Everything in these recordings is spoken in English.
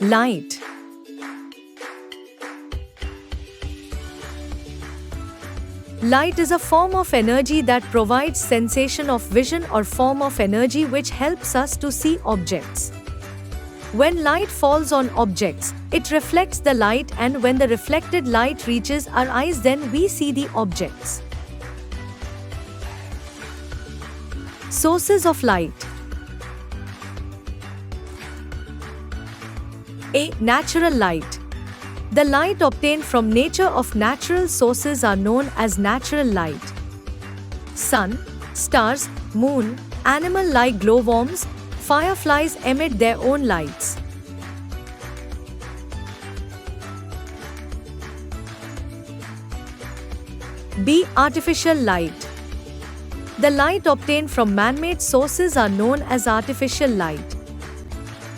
Light. Light is a form of energy that provides sensation of vision or form of energy which helps us to see objects. When light falls on objects, it reflects the light, and when the reflected light reaches our eyes, then we see the objects. Sources of light. A. Natural light. The light obtained from nature of natural sources are known as natural light. Sun, stars, moon, animal like glowworms, fireflies emit their own lights. B. Artificial light. The light obtained from man-made sources are known as artificial light.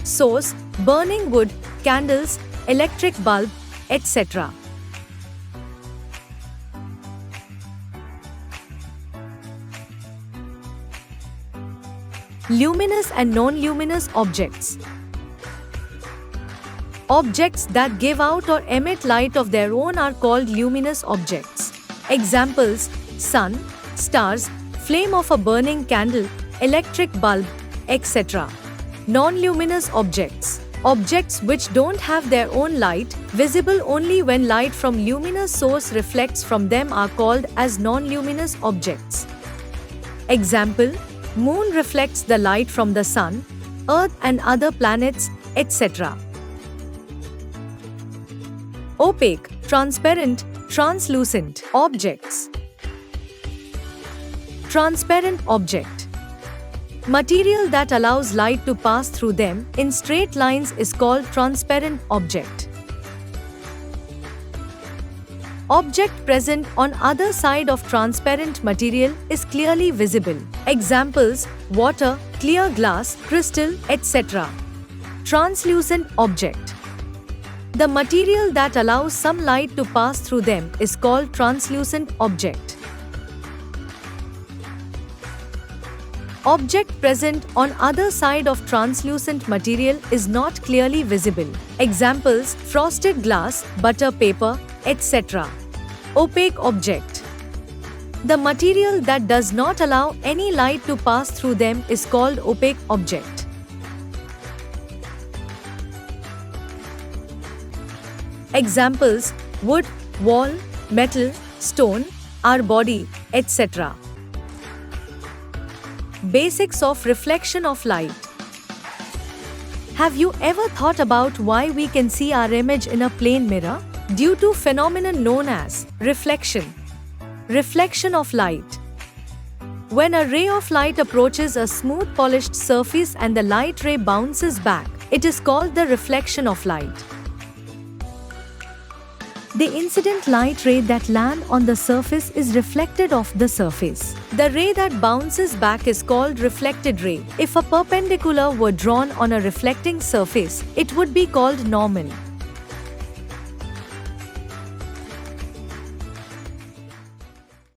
Source: burning wood, candles, electric bulb, etc. Luminous and non-luminous objects. Objects that give out or emit light of their own are called luminous objects. Examples: sun, stars, flame of a burning candle, electric bulb, etc. Non-luminous objects. Objects which don't have their own light, visible only when light from luminous source reflects from them, are called as non-luminous objects. Example: moon reflects the light from the sun, earth and other planets, etc. Opaque, transparent, translucent objects. Transparent object. Material that allows light to pass through them in straight lines is called transparent object. Object present on other side of transparent material is clearly visible. Examples: water, clear glass, crystal, etc. Translucent object. The material that allows some light to pass through them is called translucent object. Object present on other side of translucent material is not clearly visible. Examples: frosted glass, butter paper, etc. Opaque object. The material that does not allow any light to pass through them is called opaque object. Examples: wood, wall, metal, stone, our body, etc. Basics of reflection of light. Have you ever thought about why we can see our image in a plane mirror? Due to phenomenon known as reflection. Reflection of light. When a ray of light approaches a smooth polished surface and the light ray bounces back, it is called the reflection of light. The incident light ray that lands on the surface is reflected off the surface. The ray that bounces back is called reflected ray. If a perpendicular were drawn on a reflecting surface, it would be called normal.